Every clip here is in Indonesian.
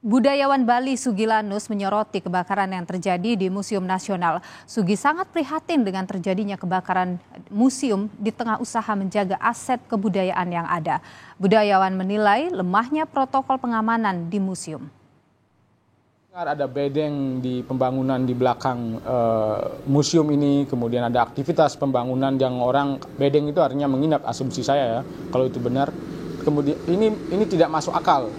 Budayawan Bali Sugi Lanus menyoroti kebakaran yang terjadi di Museum Nasional. Sugi sangat prihatin dengan terjadinya kebakaran museum di tengah usaha menjaga aset kebudayaan yang ada. Budayawan menilai lemahnya protokol pengamanan di museum. Ada bedeng di pembangunan di belakang museum ini, kemudian ada aktivitas pembangunan yang orang bedeng itu artinya menginap, asumsi saya ya, kalau itu benar. Kemudian ini tidak masuk akal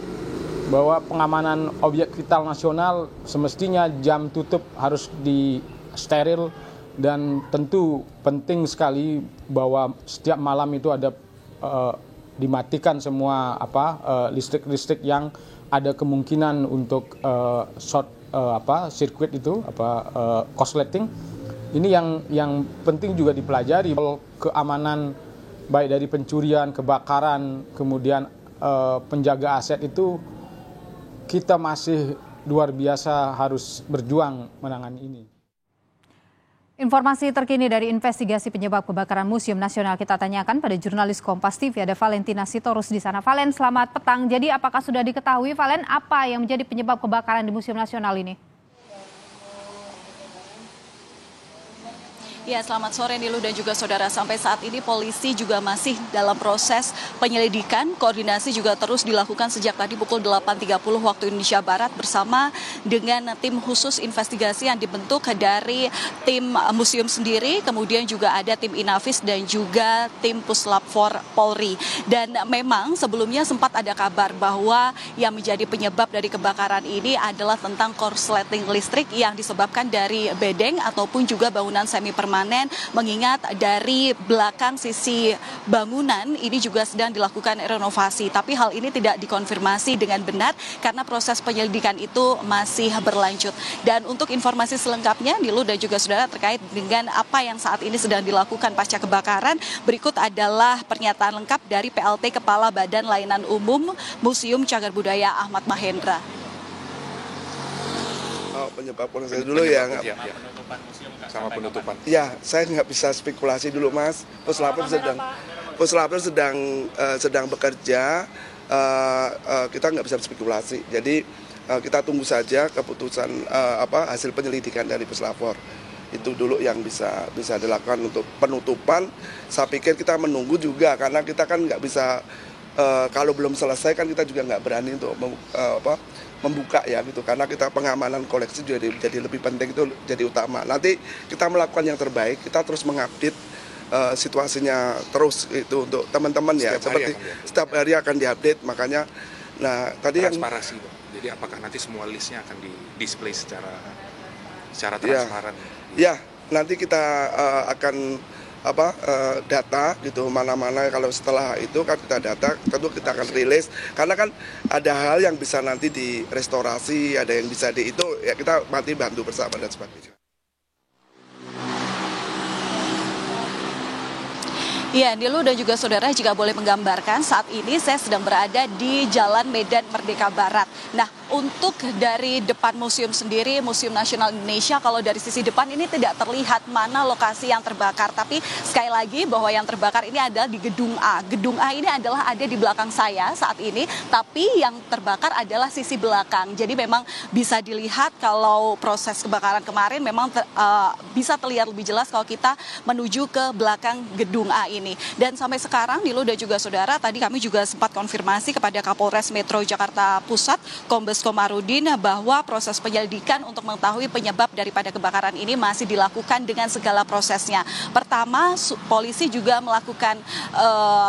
bahwa pengamanan objek vital nasional semestinya jam tutup harus di steril, dan tentu penting sekali bahwa setiap malam itu ada dimatikan semua listrik-listrik yang ada kemungkinan untuk short sirkuit itu korsleting. Ini yang penting juga dipelajari. Keamanan baik dari pencurian, kebakaran, kemudian penjaga aset itu kita masih luar biasa harus berjuang menangani ini. Informasi terkini dari investigasi penyebab kebakaran Museum Nasional kita tanyakan pada jurnalis Kompas TV, ada Valentina Sitorus di sana. Valen, selamat petang. Jadi apakah sudah diketahui, Valen, apa yang menjadi penyebab kebakaran di Museum Nasional ini? Ya, selamat sore Nilu dan juga saudara. Sampai saat ini polisi juga masih dalam proses penyelidikan. Koordinasi juga terus dilakukan sejak tadi pukul 8.30 waktu Indonesia Barat bersama dengan tim khusus investigasi yang dibentuk dari tim museum sendiri, kemudian juga ada tim Inavis dan juga tim Puslap 4 Polri. Dan memang sebelumnya sempat ada kabar bahwa yang menjadi penyebab dari kebakaran ini adalah tentang korsleting listrik yang disebabkan dari bedeng ataupun juga bangunan semi permanen, mengingat dari belakang sisi bangunan ini juga sedang dilakukan renovasi. Tapi hal ini tidak dikonfirmasi dengan benar karena proses penyelidikan itu masih berlanjut. Dan untuk informasi selengkapnya, Nilu dan juga saudara, terkait dengan apa yang saat ini sedang dilakukan pasca kebakaran, berikut adalah pernyataan lengkap dari PLT Kepala Badan Layanan Umum Museum Cagar Budaya Ahmad Mahendra. Penyebab saya dulu ya, sama penutupan. Ya, saya nggak bisa spekulasi dulu, Mas. Puslapor sedang bekerja, kita nggak bisa spekulasi. Jadi kita tunggu saja keputusan hasil penyelidikan dari Puslapor. Itu dulu yang bisa dilakukan untuk penutupan. Saya pikir kita menunggu juga karena kita kan nggak bisa, kalau belum selesai kan kita juga nggak berani untuk membuka ya gitu, karena kita pengamanan koleksi jadi lebih penting, itu jadi utama. Nanti kita melakukan yang terbaik, kita terus mengupdate situasinya terus itu untuk teman-teman ya, seperti setiap hari akan diupdate. Makanya tadi transparansi, jadi apakah nanti semua listnya akan di display secara transparan? Ya, nanti kita akan data gitu, mana-mana kalau setelah itu kan kita data, tentu kita akan rilis, karena kan ada hal yang bisa nanti direstorasi, ada yang bisa itu ya kita nanti bantu bersama dan sebagainya. Ya, Nilu dan juga saudara, jika boleh menggambarkan, saat ini saya sedang berada di Jalan Medan Merdeka Barat. Nah, untuk dari depan museum sendiri, Museum Nasional Indonesia, kalau dari sisi depan ini tidak terlihat mana lokasi yang terbakar. Tapi sekali lagi bahwa yang terbakar ini adalah di Gedung A. Gedung A ini adalah ada di belakang saya saat ini, tapi yang terbakar adalah sisi belakang. Jadi memang bisa dilihat kalau proses kebakaran kemarin memang bisa terlihat lebih jelas kalau kita menuju ke belakang Gedung A ini. Dan sampai sekarang, Nilu dan juga saudara, tadi kami juga sempat konfirmasi kepada Kapolres Metro Jakarta Pusat, Kombes Komarudin, bahwa proses penyelidikan untuk mengetahui penyebab daripada kebakaran ini masih dilakukan dengan segala prosesnya. Pertama, polisi juga melakukan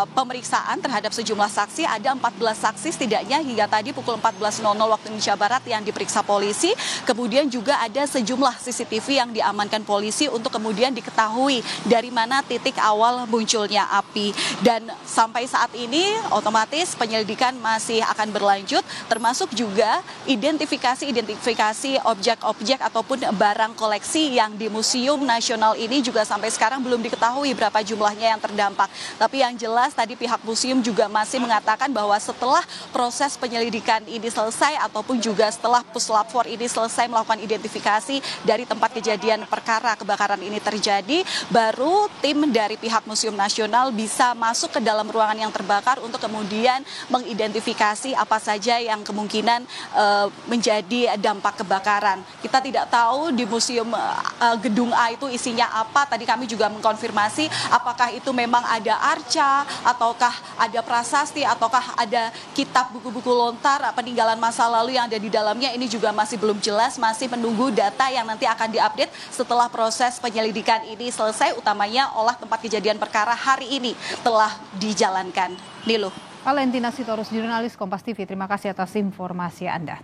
pemeriksaan terhadap sejumlah saksi. Ada 14 saksi setidaknya hingga tadi pukul 14.00 waktu Indonesia Barat yang diperiksa polisi. Kemudian juga ada sejumlah CCTV yang diamankan polisi untuk kemudian diketahui dari mana titik awal munculnya api. Dan sampai saat ini otomatis penyelidikan masih akan berlanjut, termasuk juga identifikasi objek-objek ataupun barang koleksi yang di Museum Nasional ini juga sampai sekarang belum diketahui berapa jumlahnya yang terdampak. Tapi yang jelas tadi pihak museum juga masih mengatakan bahwa setelah proses penyelidikan ini selesai ataupun juga setelah Puslap 4 ini selesai melakukan identifikasi dari tempat kejadian perkara kebakaran ini terjadi, baru tim dari pihak Museum Nasional Nasional bisa masuk ke dalam ruangan yang terbakar untuk kemudian mengidentifikasi apa saja yang kemungkinan menjadi dampak kebakaran. Kita tidak tahu di museum gedung A itu isinya apa. Tadi kami juga mengkonfirmasi apakah itu memang ada arca, ataukah ada prasasti, ataukah ada kitab buku-buku lontar peninggalan masa lalu yang ada di dalamnya. Ini juga masih belum jelas, masih menunggu data yang nanti akan diupdate setelah proses penyelidikan ini selesai, utamanya olah tempat kejadian perkara hari ini telah dijalankan. Nilu. Valentina Sitorus, jurnalis Kompas TV, terima kasih atas informasi Anda.